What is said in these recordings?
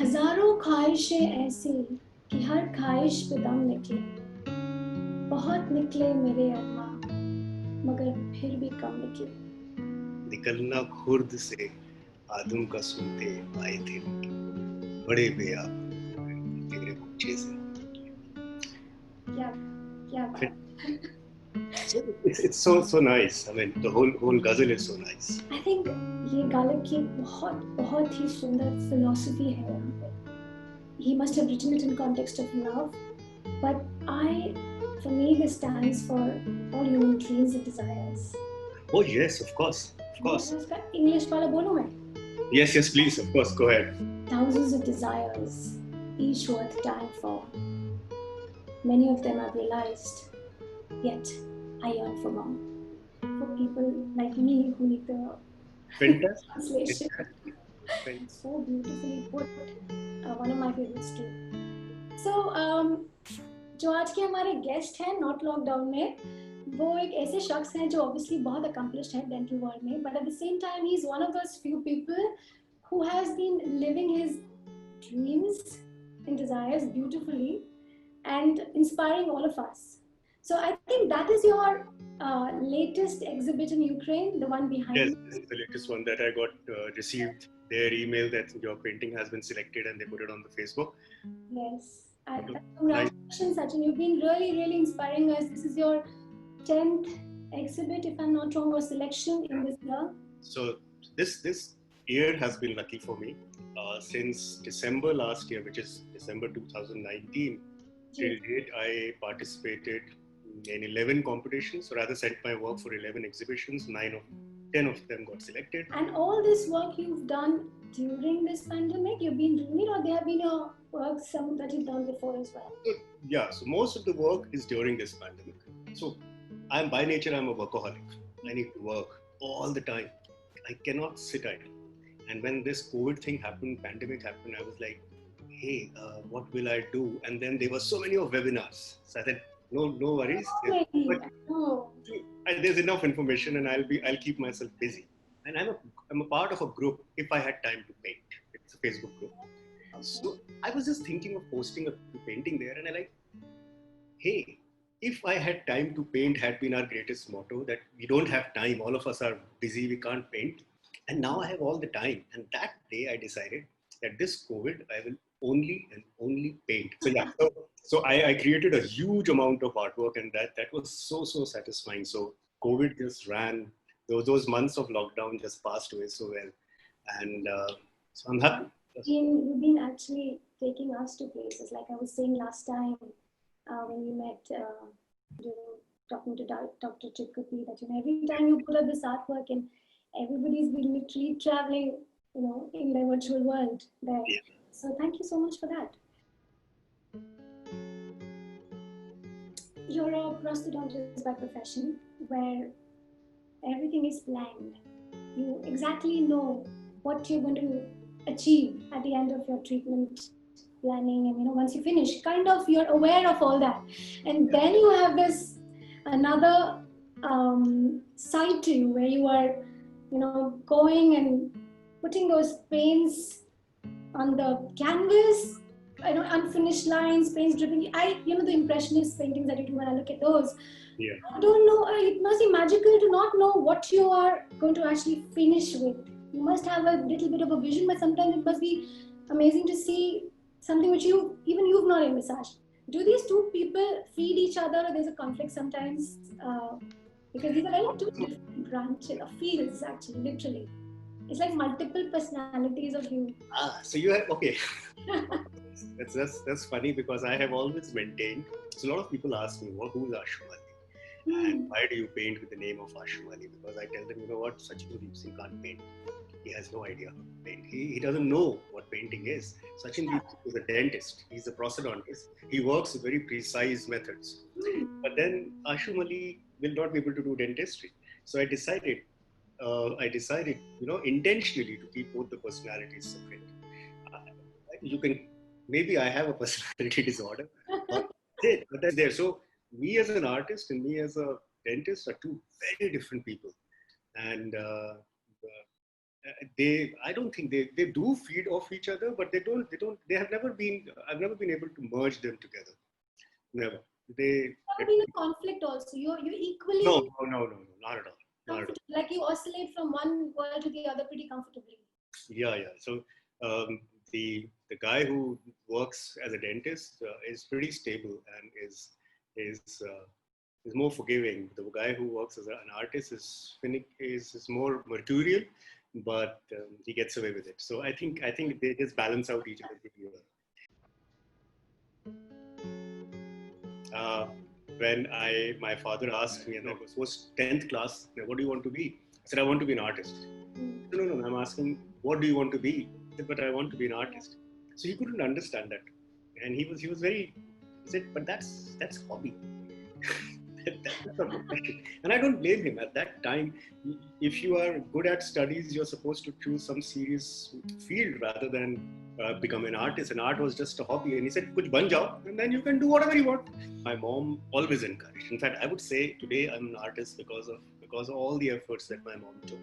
हजारों ख्वाहिशें ऐसी कि हर ख्वाहिश पे दम निकले, बहुत निकले मेरे अरमा, मगर फिर भी कम निकले। निकलना खुर्द से आदम का सुनते आए थे, बड़े बेआब तेरे कुचे से। क्या बात। It's so nice. I mean, the whole ghazal is so nice. I think ये गालिब की बहुत ही सुंदर philosophy है यहाँ पे. He must have written it in context of love, but for me, this stands for all human dreams and desires. Oh yes, of course. उसका English वाला बोलूँ मैं? Yes, please, of course, go ahead. Thousands of desires, each worth dying for. Many of them I've realized, yet I yearn for more. For people like me who need the translation. So beautifully put. One of my favorites too. So, जो आज के हमारे guest हैं not lockdown में, वो एक ऐसे शख्स हैं जो ऑब्वियसली बहुत accomplished है डेंटल वर्ल्ड में, but at the same time he is one of those few people who has been living his dreams and desires beautifully and inspiring all of us. So I think that is your latest exhibit in Ukraine, the one behind. Yes, this is the latest one that I got received their email that your painting has been selected and they put it on the Facebook. Yes. Congratulations, Sachin. You've been really, really inspiring us. This is your 10th exhibit, if I'm not wrong, or selection in this year. So this year has been lucky for me. Since December last year, which is December 2019, till date I participated in 11 competitions, or rather sent my work for 11 exhibitions. 10 of them got selected. And all this work you've done during this pandemic, you've been doing it, or there have been work some that you've done before as well? So most of the work is during this pandemic. So by nature, I'm a workaholic. I need to work all the time. I cannot sit idle. And when this COVID thing happened, pandemic happened, I was like, hey, what will I do? And then there were so many of webinars. So I said, no worries. There's enough information, and I'll keep myself busy. And I'm a part of a group. If I had time to paint, it's a Facebook group. Okay. So I was just thinking of posting a painting there, and I like, hey, if I had time to paint had been our greatest motto, that we don't have time, all of us are busy, we can't paint. And now I have all the time. And that day I decided that this COVID, I will only paint. So I created a huge amount of artwork, and that was so satisfying. So COVID just ran, those months of lockdown just passed away so well. And so I'm happy. You've been actually taking us to places, like I was saying last time, when we met talking to Dr. Chikupi, that every time you put up this artwork and everybody's been literally traveling, in the virtual world there. Yeah. So thank you so much for that. You're a prosthodontist by profession, where everything is planned. You exactly know what you're going to achieve at the end of your treatment planning, and once you finish, kind of you're aware of all that, and then you have this another side to you where you are going and putting those paints on the canvas, unfinished lines, paints dripping. The impressionist paintings that you do, when I look at those, I don't know, it must be magical to not know what you are going to actually finish with. You must have a little bit of a vision, but sometimes it must be amazing to see something which you've not envisaged. Do these two people feed each other, or there's a conflict sometimes? Because these are two different branches of fields, actually, literally. It's like multiple personalities of you. So you have, okay. That's funny, because I have always maintained, so a lot of people ask me, well, who's Ashumali? And why do you paint with the name of Ashumali? Because I tell them, Sachin Deep Singh can't paint. He has no idea how to paint. He doesn't know what painting is. Sachin Deep Singh is a dentist. He's a prosthodontist. He works with very precise methods. But then Ashumali will not be able to do dentistry. So I decided, intentionally to keep both the personalities separate. Maybe I have a personality disorder, but that's there. So me as an artist and me as a dentist are two very different people. And I don't think they do feed off each other, but they have never been, I've never been able to merge them together. Never. They, There been a conflict also. You're no, equally no, no, no, no, not at all. Not at all. comfortable. Like you oscillate from one world to the other pretty comfortably. Yeah, yeah. So um, the guy who works as a dentist is pretty stable and is is more forgiving. The guy who works as an artist is more mercurial, but he gets away with it. So I think they just balance out each other pretty well. Uh, when my father asked me, and I was 10th class, what do you want to be? I said, I want to be an artist. No, no, no, I'm asking, what do you want to be? I said, but I want to be an artist. So he couldn't understand that. And he was very, he said, but that's hobby. That's not a profession. And I don't blame him. At that time, if you are good at studies, you're supposed to choose some serious field rather than become an artist. And art was just a hobby. And he said, kuch ban jao, and then you can do whatever you want. My mom always encouraged. In fact, I would say today I'm an artist because of all the efforts that my mom took.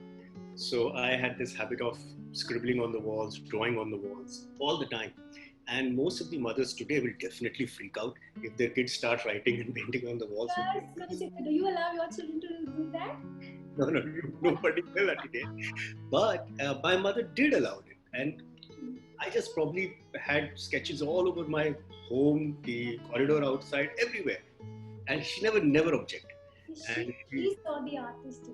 So I had this habit of scribbling on the walls, drawing on the walls all the time. And most of the mothers today will definitely freak out if their kids start writing and painting on the walls. Yes, do you allow your children to do that? No, no, nobody will today. But my mother did allow it. And I just probably had sketches all over my home, the corridor outside, everywhere. And she never objected. She saw the artist.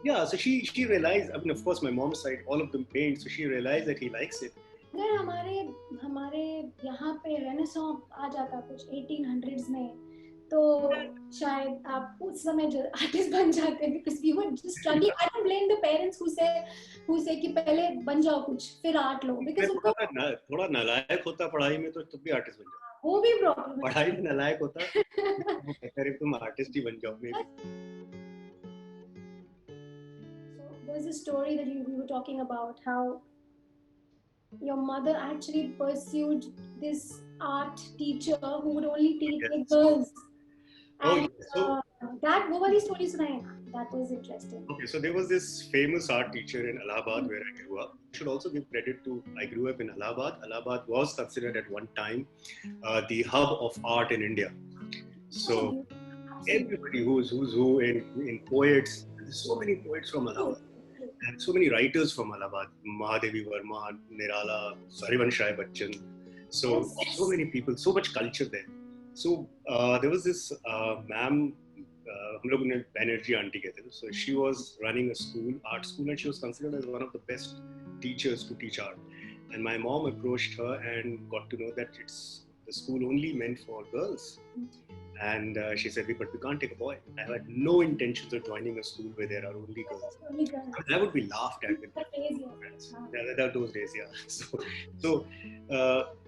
Yeah, so she realized, I mean, of course, my mom's side, all of them paint, so she realized that he likes it. अगर हमारे यहाँ पे renaissance आ जाता कुछ 1800s में तो शायद आप उस समय जो आर्टिस्ट बन जाते because we were just struggling. I don't blame the parents who say कि पहले बन जाओ कुछ फिर आर्ट लो because थोड़ा नालायक होता पढ़ाई में तो तब भी आर्टिस्ट बन जाओ. वो भी प्रॉब्लम है. पढ़ाई में नालायक होता वो कहता है तुम आर्टिस्ट ही बन जाओ मे भी. So there's a story that we were talking about how your mother actually pursued this art teacher who would only teach the girls. And that what story that was interesting. Okay, so there was this famous art teacher in Allahabad where I grew up. I should also give credit to, I grew up in Allahabad. Allahabad was considered at one time the hub of art in India. So everybody who's who in poets, there's so many poets from Allahabad. And so many writers from Allahabad, Mahadevi Verma, Nirala, Harivansh Rai Bachchan. So many people, so much culture there. So there was this ma'am, हम लोग ने Banerjee aunty कहते थे. So she was running a school, art school, and she was considered as one of the best teachers to teach art. And my mom approached her and got to know that it's the school only meant for girls. And she said, but we can't take a boy. I had no intentions of joining a school where there are only girls. I would be laughed at with friends. Those days, yeah.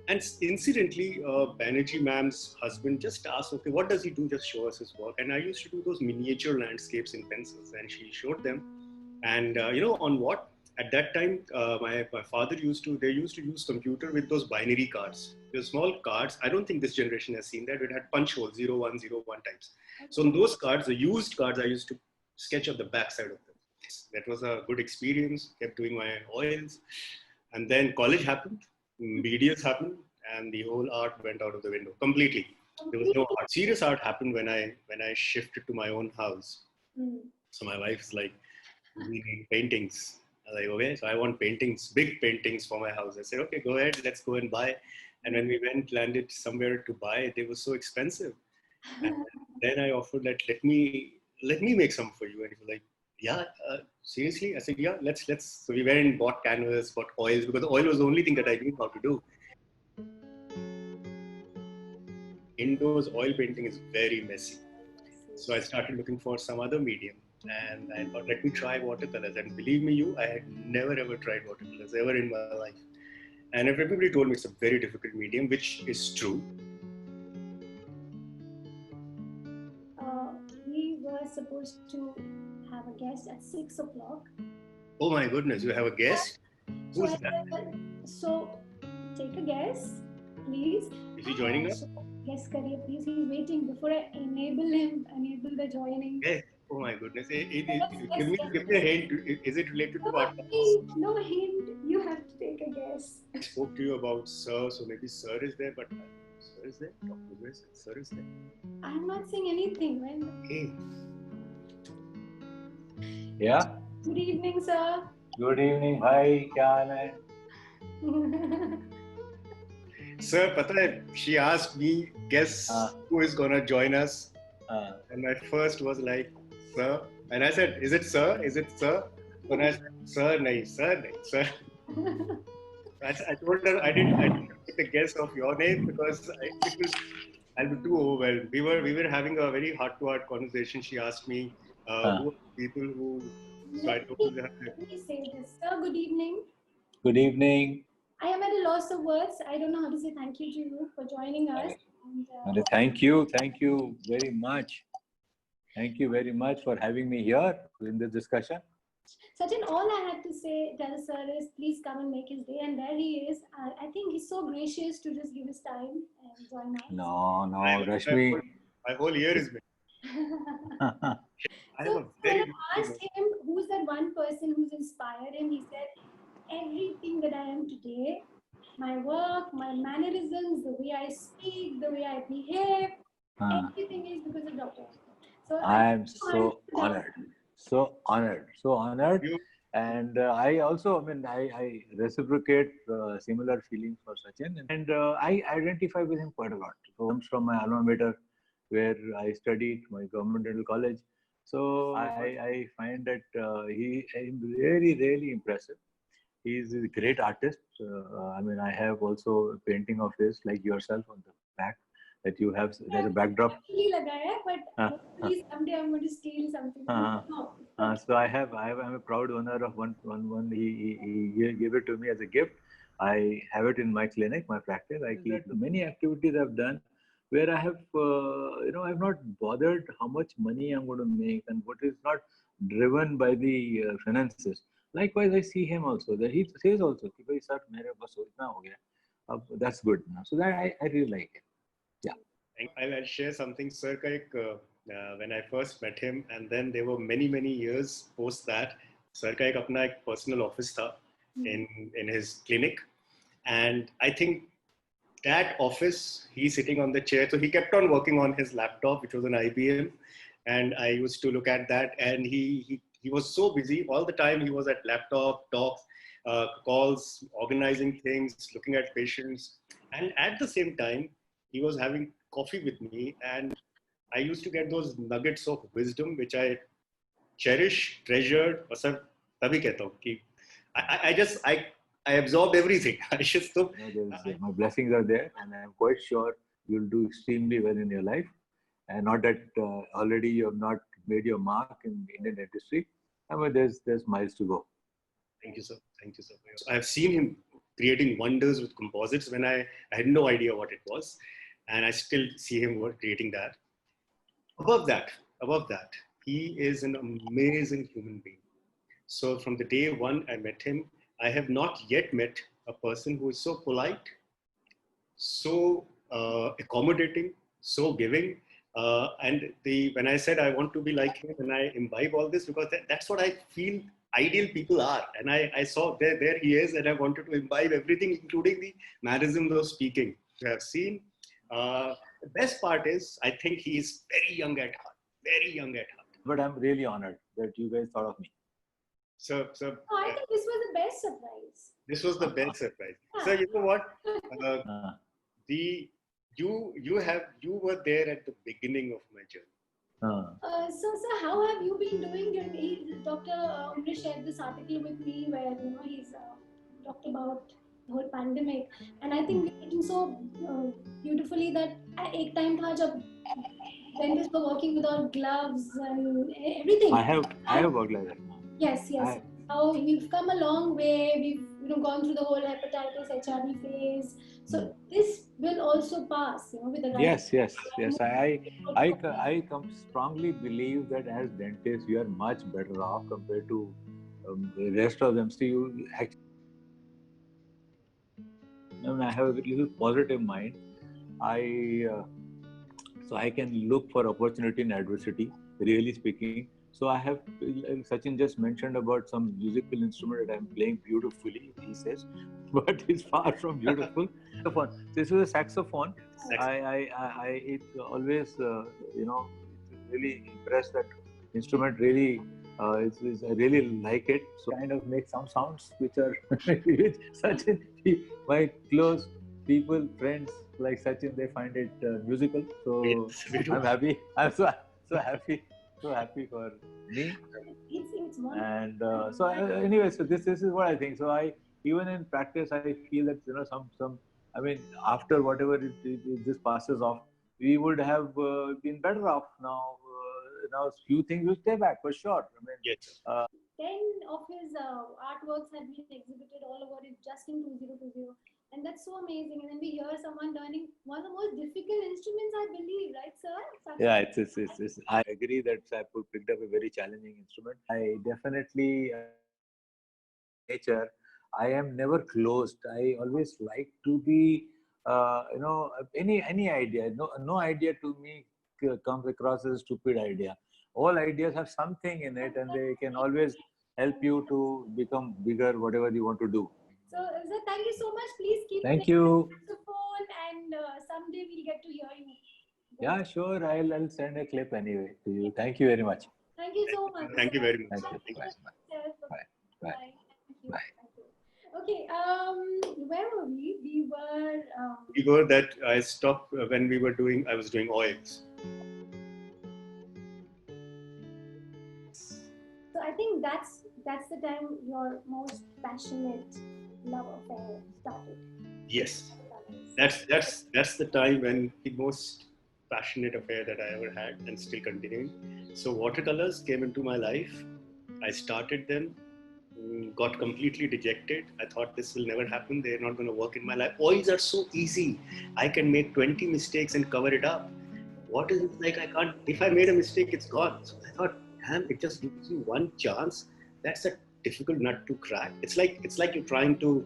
And incidentally, Banerjee ma'am's husband just asked, okay, what does he do? Just show us his work. And I used to do those miniature landscapes in pencils, and she showed them. And on what? At that time, my father used to use computer with those binary cards. The small cards, I don't think this generation has seen that. It had punch holes, 0101 types. So on those cards, the used cards, I used to sketch on the back side of them. That was a good experience, kept doing my oils. And then college happened, BDS happened, and the whole art went out of the window completely. There was no art. Serious art happened when I shifted to my own house. So my wife's like, we need paintings. I was like, okay, so I want paintings, big paintings for my house. I said, okay, go ahead, let's go and buy. And when we landed somewhere to buy, they were so expensive. And then I offered that, let me make some for you. And he was like, yeah, seriously? I said, yeah, let's. So we went and bought canvas, bought oils, because the oil was the only thing that I knew how to do. Indoors oil painting is very messy. So I started looking for some other medium. And I thought, let me try watercolors. And believe me, I had never ever tried watercolors ever in my life. And everybody told me it's a very difficult medium, which is true. We were supposed to have a guest at 6 o'clock. Oh my goodness, you have a guest? Who's that? So take a guess, please. Is he joining us? Yes, Kariya, please. He's waiting before I enable the joining. Okay. Oh my goodness. Let's Give me a hint. Is it related to no our topics? hint, no hint. You have to take a guess. Spoke to you about sir, so maybe sir is there, but sir is there? Dr. Umre said sir is there. I'm not saying anything, man. Hey. Yeah. Good evening, sir. Good evening, bhai. क्या हाल है? Sir, pata hai, she asked me, guess who is gonna join us? And my first was like, sir. And I said, is it sir? Is it sir? Then I said, sir, nahi, sir. I told her I didn't take the guess of your name because I'll be too overwhelmed. We were having a very heart-to-heart conversation. She asked me who are the people who. So I told her. Let me say this, sir. Good evening. Good evening. I am at a loss of words. I don't know how to say thank you to you for joining us. And, Thank you very much. Thank you very much for having me here in this discussion. Sachin, all I had to say, tell sir, is please come and make his day. And there he is. I think he's so gracious to just give his time and join us. No, Rashmi. My whole year is made. So when I asked him who's that one person who's inspired him, he said, everything that I am today, my work, my mannerisms, the way I speak, the way I behave, everything is because of Dr. So I am so honored. And I also, I reciprocate similar feelings for Sachin. And I identify with him quite a lot. So comes from my alma mater, where I studied, my government dental college. So I find that he is really, really impressive. He's a great artist. I have also a painting of his, like yourself, on the back that you have. There's a backdrop. But please someday I'm going to steal something. So I'm a proud owner of one. He gave it to me as a gift. I have it in my clinic, my practice. I keep many activities I've done where I have, I've not bothered how much money I'm going to make and what is not driven by the finances. Likewise, I see him also that he says also, "Sir, mere bas itna ho gaya." That's good. So that I really like it. Yeah. I'll share something. Sir, when I first met him, and then there were many years post that. Sir ka ek apna ek personal office tha in his clinic, and I think that office, he's sitting on the chair. So he kept on working on his laptop, which was an IBM, and I used to look at that. And he was so busy all the time. He was at laptop, talks, calls, organizing things, looking at patients, and at the same time, he was having coffee with me, and I used to get those nuggets of wisdom, which I cherish, treasured. और sir तभी कहता हूँ कि I absorbed everything. My blessings are there, and I'm quite sure you'll do extremely well in your life. And not that already you have not made your mark in Indian dentistry. There's miles to go. Thank you, sir. Thank you, sir. I've seen him creating wonders with composites when I had no idea what it was, and I still see him creating that. Above that, he is an amazing human being. So from the day one I met him, I have not yet met a person who is so polite, so accommodating, so giving. And when I said I want to be like him and I imbibe all this, because that's what I feel ideal people are. And I saw there he is, and I wanted to imbibe everything, including the mannerisms of speaking. I have seen. The best part is, I think he is very young at heart. But I'm really honored that you guys thought of me. So I think this was the best surprise. This was the best surprise. So you know what? You were there at the beginning of my journey. So how have you been doing? Dr. Umre shared this article with me where he's talked about the whole pandemic, and I think we're written so beautifully that at एक time था जब dentists were working without gloves and everything. I have worked like that. Yes. How we've come a long way. We've gone through the whole hepatitis, HIV phase. So this will also pass, with the right. Yes. I strongly believe that as dentists, we are much better off compared to the rest of them. See, you actually. I have a little positive mind. So I can look for opportunity in adversity. Really speaking, So I have, Sachin just mentioned about some musical instrument that I'm playing beautifully, he says, but it's far from beautiful. This is a saxophone. It's always, it's really impressed that instrument really, I really like it. So kind of make some sounds which are, which Sachin, my close people, friends like Sachin, they find it musical. So Yes, we do. I'm happy. I'm so happy, so happy for me. It's one. And anyway, so this is what I think. So I, even in practice, I feel that some I mean, after whatever this passes off, we would have been better off now. Now few things will stay back for sure. I mean, Yes. 10 of his artworks had been exhibited all over it just in 2020. And that's so amazing. And then we hear someone learning one of the most difficult instruments, I believe, right, sir? yeah, it's I agree that I picked up a very challenging instrument. I definitely, nature, I am never closed. I always like to be, any idea. No idea to me comes across as a stupid idea. All ideas have something in it, and they can always help you to become bigger, whatever you want to do. So, sir, thank you so much. Please keep Thank playing you. the saxophone, and someday we'll get to hear you. Yeah, sure. I'll send a clip anyway to you. Thank you very much. Thank you so much. Thank you Sir. very much. Thank you. Thank Bye. you so much. Bye. Bye. Bye. Thank you. Bye. Thank you. Okay. Where were we? We were. We were that I stopped when we were doing. I was doing oils. So I think that's the time your most passionate love affair started. Yes, that's the time when the most passionate affair that I ever had and still continuing. So watercolors came into my life. I started them, got completely dejected. I thought this will never happen. They're not going to work in my life. Oils are so easy. I can make 20 mistakes and cover it up. What is it like? I can't. If I made a mistake, it's gone. So I thought, damn, it just gives you one chance. That's a difficult nut to crack. It's like you're trying to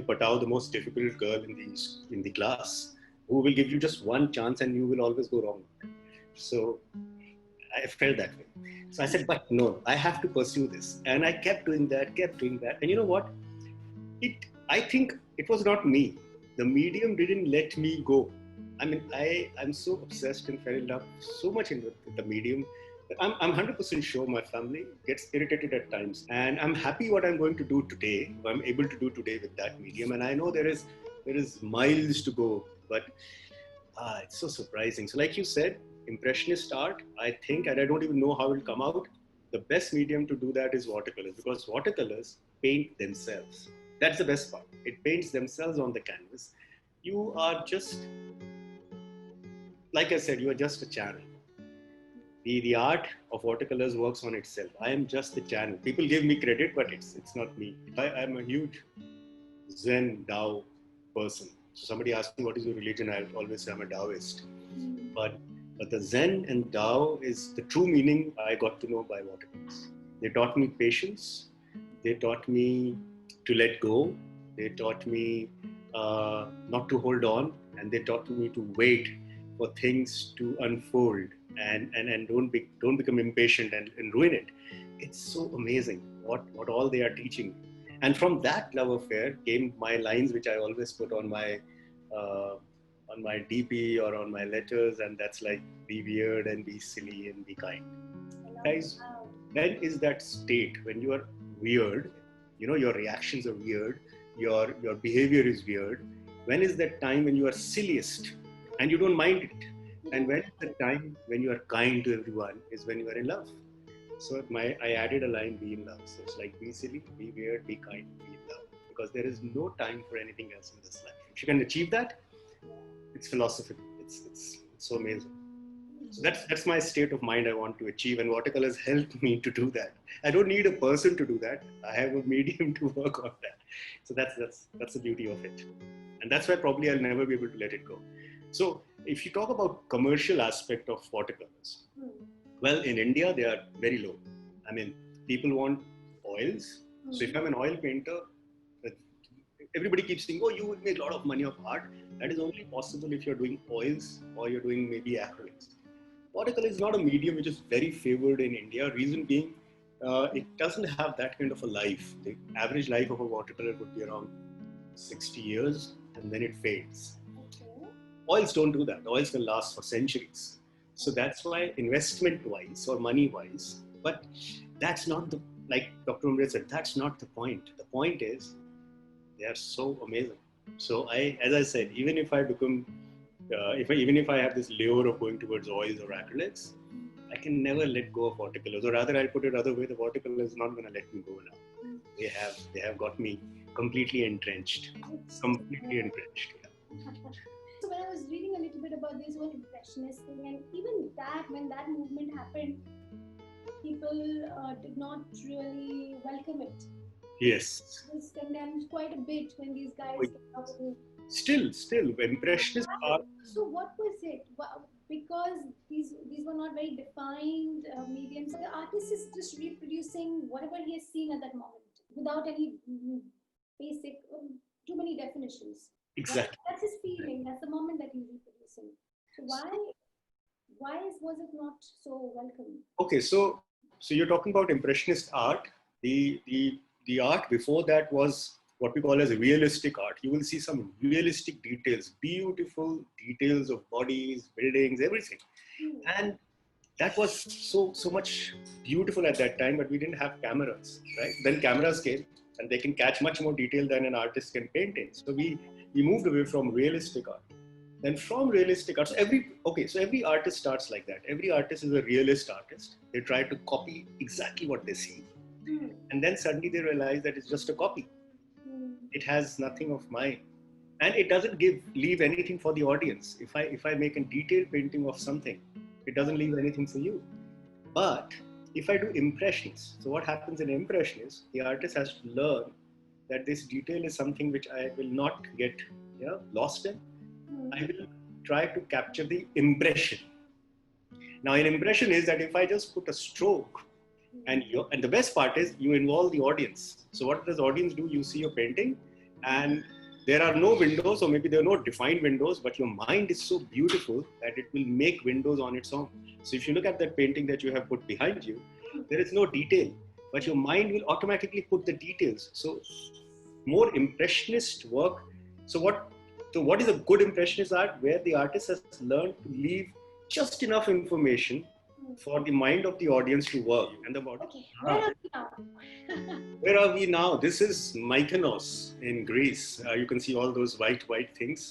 put out the most difficult girl in the class, who will give you just one chance and you will always go wrong. So I felt that way. So I said, but no, I have to pursue this. And I kept doing that. And you know what? I think it was not me. The medium didn't let me go. I mean, I'm so obsessed and fell in love so much with the medium. I'm 100% sure my family gets irritated at times. And I'm happy what I'm going to do today, what I'm able to do today with that medium. And I know there is miles to go, but it's so surprising. So like you said, impressionist art, I think, and I don't even know how it will come out. The best medium to do that is watercolors, because watercolors paint themselves. That's the best part. It paints themselves on the canvas. You are just, like I said, you are just a channel. The art of watercolors works on itself. I am just the channel. People give me credit, but it's not me. I'm a huge Zen Tao person. So somebody asks me what is your religion, I'll always say I'm a Taoist. But the Zen and Tao is the true meaning I got to know by watercolors. They taught me patience. They taught me to let go. They taught me not to hold on, and they taught me to wait for things to unfold and don't become impatient and ruin it. It's so amazing what all they are teaching. And from that love affair came my lines, which I always put uh, on my DP or on my letters, and that's like, be weird and be silly and be kind. Guys, when is that state when you are weird? Your reactions are weird, your behavior is weird. When is that time when you are silliest and you don't mind it? And when is the time when you are kind to everyone is when you are in love. So I added a line, be in love. So it's like, be silly, be weird, be kind, be in love. Because there is no time for anything else in this life. If you can achieve that, it's philosophical. It's so amazing. So that's my state of mind I want to achieve, and watercolors help me to do that. I don't need a person to do that. I have a medium to work on that. So that's the beauty of it, and that's why probably I'll never be able to let it go. So if you talk about commercial aspect of watercolors, well, in India they are very low. I mean, people want oils. So if I'm an oil painter, everybody keeps saying, "Oh, you will make a lot of money of art." That is only possible if you're doing oils or you're doing maybe acrylics. watercolor is not a medium which is very favored in India. Reason being, it doesn't have that kind of a life. The average life of a watercolor would be around 60 years and then it fades. Okay. Oils don't do that. Oils can last for centuries. So that's why investment wise or money wise, but that's not the, like Dr. Umre said, that's not the point. The point is they are so amazing. So as I said, even if I become, even if I have this lure of going towards oils or acrylics, I can never let go of watercolors. Or rather, I'll put it other way: the watercolor is not going to let me go now. They have got me completely entrenched, completely entrenched. Yeah. So when I was reading a little bit about this whole impressionist thing, and even that, when that movement happened, people did not really welcome it. Yes. It was condemned quite a bit when these guys came out with it. Still, impressionist art. So what was it? Because these were not very defined mediums. The artist is just reproducing whatever he has seen at that moment without any basic, too many definitions. Exactly. That's his feeling. That's the moment that he's reproducing. So was it not so welcome? Okay, so you're talking about impressionist art. The art before that was what we call as realistic art. You will see some realistic details, beautiful details of bodies, buildings, everything. And that was so much beautiful at that time, but we didn't have cameras, right? Then cameras came and they can catch much more detail than an artist can paint in. So we moved away from realistic art. Then from realistic art, so every artist starts like that. Every artist is a realist artist. They try to copy exactly what they see. And then suddenly they realize that it's just a copy. It has nothing of mine. And it doesn't leave anything for the audience. If I make a detailed painting of something, it doesn't leave anything for you. But if I do impressions, so what happens in impression is the artist has to learn that this detail is something which I will not get lost in. I will try to capture the impression. Now, an impression is that if I just put a stroke, and the best part is you involve the audience. So what does the audience do? You see your painting, and there are no windows, or maybe there are no defined windows, but your mind is so beautiful that it will make windows on its own. So if you look at that painting that you have put behind you, there is no detail, but your mind will automatically put the details. So more impressionist work. So what is a good impressionist art? Where the artist has learned to leave just enough information for the mind of the audience to work. And the body. Okay, where are we now? Where are we now? This is Mykonos in Greece. You can see all those white things.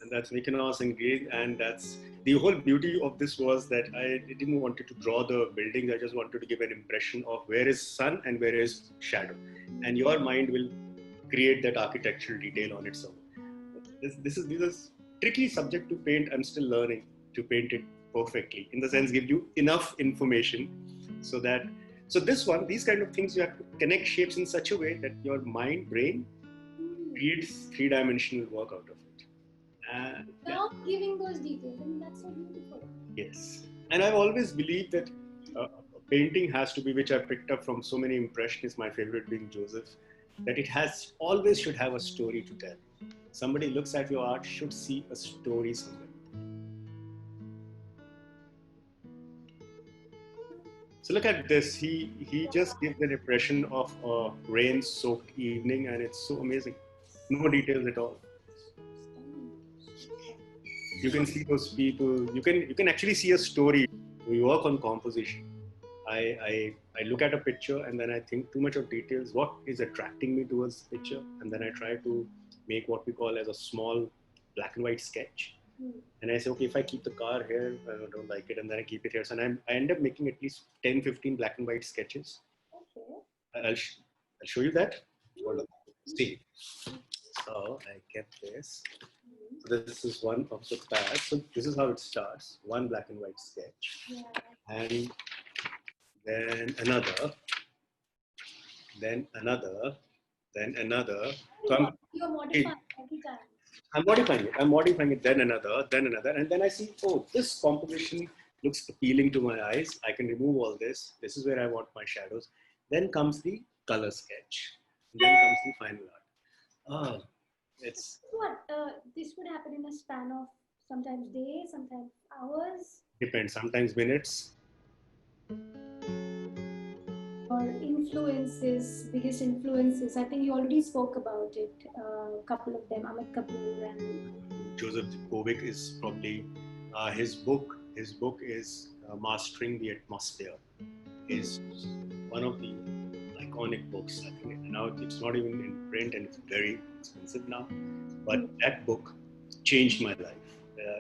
And that's Mykonos in Greece. And that's the whole beauty of this was that I didn't want to draw the buildings. I just wanted to give an impression of where is sun and where is shadow. And your mind will create that architectural detail on its own. This is tricky subject to paint. I'm still learning to paint it perfectly. In the sense, give you enough information so these kind of things you have to connect shapes in such a way that your brain creates three-dimensional work out of it. Now giving those details, and that's so beautiful. Yes, and I've always believed that painting has to be, which I picked up from so many impressionists. My favorite being Joseph, that it always should have a story to tell. Somebody looks at your art should see a story somewhere. So look at this. He just gives an impression of a rain-soaked evening, and it's so amazing. No details at all. You can see those people. You can actually see a story. We work on composition. I look at a picture and then I think too much of details. What is attracting me towards the picture? And then I try to make what we call as a small black and white sketch. And I say, okay, if I keep the car here, I don't like it, and then I keep it here. So I end up making at least 10, 15 black and white sketches. Okay. I'll show you that. Hold on. See. So I get this. So this is one of the pads. So this is how it starts. One black and white sketch. Yeah. And then another. Then another. Then another. So you're modifying every time. I'm modifying it, then another, and then I see, oh, this composition looks appealing to my eyes. I can remove all this. This is where I want my shadows. Then comes the color sketch. Then comes the final art. It's what this would happen in a span of sometimes days, sometimes hours. Depends. Sometimes minutes. Or influences, biggest influences. I think you already spoke about it. A couple of them, Amit Kapoor and Joseph Kovic is probably his book. His book is Mastering the Atmosphere. Is one of the iconic books. I think now it's not even in print and it's very expensive now. But that book changed my life.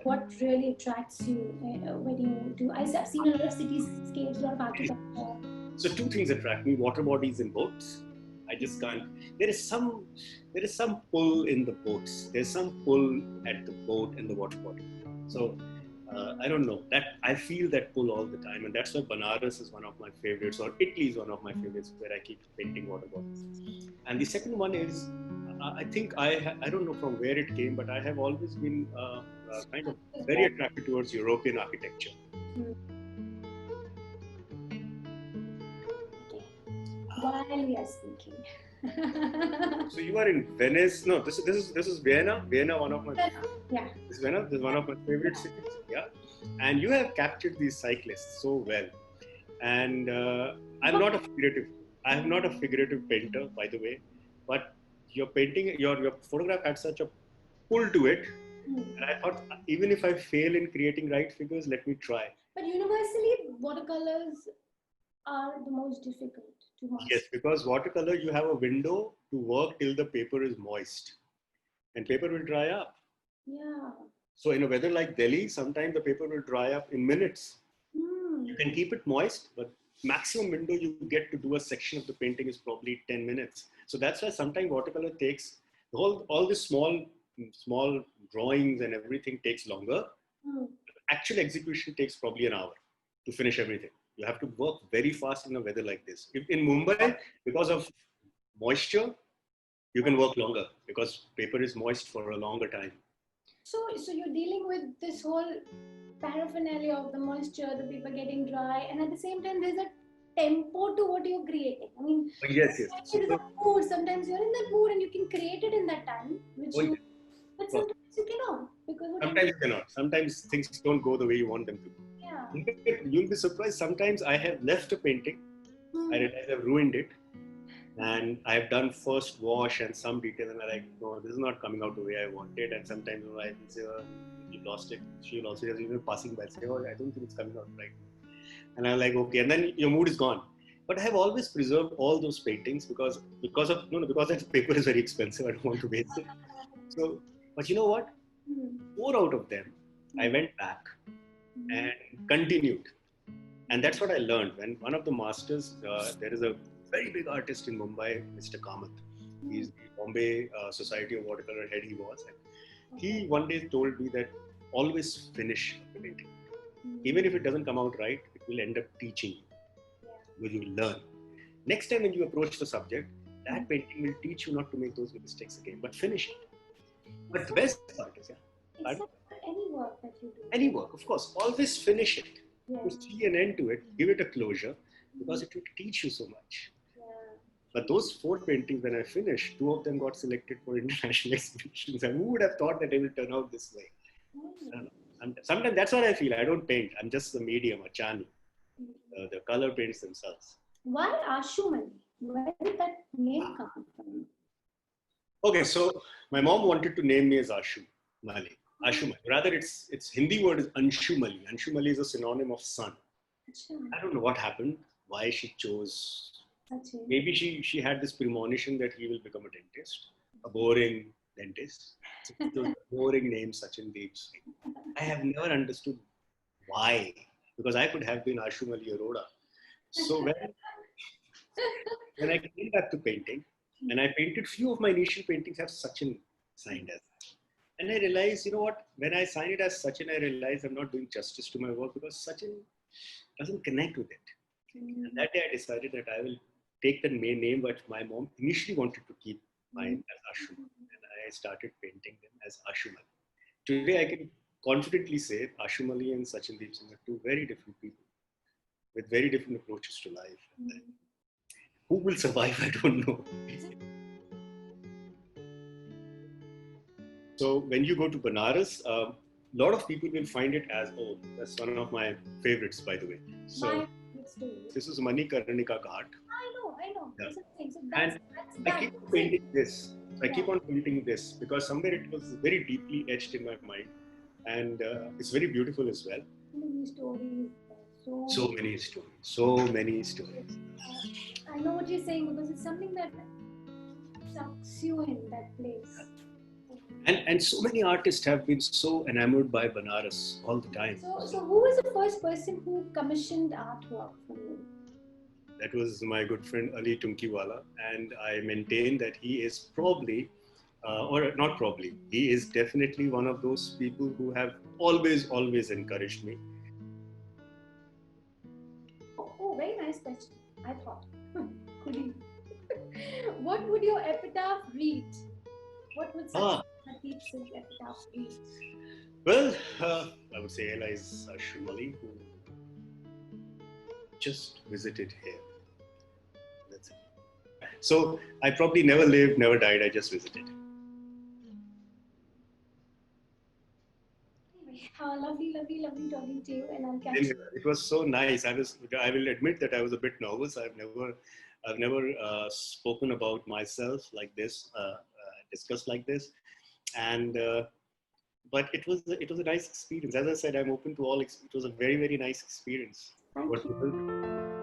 What really attracts you when you do? I've seen a lot of cityscapes, a lot of architecture. So two things attract me: water bodies and boats. I just can't. There is some pull in the boats. There's some pull at the boat and the water body. So I don't know that I feel that pull all the time, and that's why Banaras is one of my favorites, or Italy is one of my favorites, where I keep painting water bodies. And the second one is, I think I don't know from where it came, but I have always been kind of very attracted towards European architecture. While we are speaking. So you are in Venice. No, this is Vienna. Vienna, one of my yeah. This is Vienna. This is one of my favorite cities. Yeah, and you have captured these cyclists so well. And I'm not a figurative. I am not a figurative painter, by the way, but your painting, your photograph had such a pull to it. And I thought, even if I fail in creating right figures, let me try. But universally, watercolors are the most difficult to master. Yes, because watercolor, you have a window to work till the paper is moist, and paper will dry up. Yeah. So in a weather like Delhi, sometimes the paper will dry up in minutes. You can keep it moist, but maximum window you get to do a section of the painting is probably 10 minutes. So that's why sometimes watercolor takes all the small drawings and everything takes longer. Actual execution takes probably an hour to finish everything. You have to work very fast in a weather like this. If in Mumbai, because of moisture, you can work longer because paper is moist for a longer time. So you're dealing with this whole paraphernalia of the moisture, the paper getting dry, and at the same time there's a tempo to what you're creating. I mean, yes. There's a mood. Sometimes you're in that mood and you can create it in that time, but sometimes you cannot because sometimes you cannot. Sometimes things don't go the way you want them to. Yeah. You'll be surprised. Sometimes I have left a painting. I realize I've ruined it. And I've done first wash and some detail, and I'm like, no, this is not coming out the way I wanted. And sometimes I will say, oh, you lost it. She'll also just even passing by say, oh, I don't think it's coming out right. And I'm like, okay. And then your mood is gone. But I have always preserved all those paintings because that paper is very expensive. I don't want to waste it. So, but you know what? 4 out of them, I went back and continued. And that's what I learned. When one of the masters, there is a very big artist in Mumbai, Mr. Kamath. He's the Bombay Society of Watercolor head he was. And he one day told me that always finish the painting. Even if it doesn't come out right, it will end up teaching you. Because you will learn. Next time when you approach the subject, that painting will teach you not to make those mistakes again, but finish it. But the best part is, it's not any work that you do. Any work, of course, always finish it. To see an end to it, give it a closure, because it will teach you so much. But those 4 paintings, when I finished, 2 of them got selected for international exhibitions. And who would have thought that they will turn out this way? Sometimes that's what I feel. I don't paint. I'm just the medium, a channel. The color paints themselves. Why Ashumali? Where did that name come from? Okay, so my mom wanted to name me as Ashumali. Ashumali. Rather, its Hindi word is Anshumali. Anshumali is a synonym of sun. I don't know what happened, why she chose. Maybe she had this premonition that he will become a dentist, a boring dentist. So a boring name, Sachin Deep Singh. I have never understood why, because I could have been Ashumali Aroda. So when I came back to painting, and I painted, few of my initial paintings have Sachin signed as. And I realized, you know what, when I sign it as Sachin, I realized I'm not doing justice to my work because Sachin doesn't connect with it. And that day I decided that I will take the main name, but my mom initially wanted to keep mine as Ashum. And I started painting them as Ashumali. Today I can confidently say Ashumali and Sachin Deep Singh are 2 very different people with very different approaches to life. Who will survive, I don't know. So when you go to Banaras, lot of people will find it as, oh, that's one of my favorites, by the way. So this is Manikarnika Ghat. I know. Yeah. So And I keep painting this. I keep on painting this because somewhere it was very deeply etched in my mind, and it's very beautiful as well. Many stories. So many stories. So many stories. I know what you're saying because it's something that sucks you in that place. And so many artists have been so enamored by Banaras all the time. So who was the first person who commissioned artwork from you? That was my good friend Ali Tunkiwala, and I maintain that he is probably, or not probably, he is definitely one of those people who have always encouraged me. Oh, very nice question. I thought, could you? What would your epitaph read? What would Sachin Deep Singh epitaph read? Well, I would say Ella is Ashumali, who just visited here. That's it. So I probably never lived, never died. I just visited. Anyway, lovely talking to you, and I'll catch you. It was so nice. I will admit that I was a bit nervous. I've never spoken about myself like this, discussed like this, and but it was a nice experience. As I said, I'm open to all. It was a very nice experience. Thank you.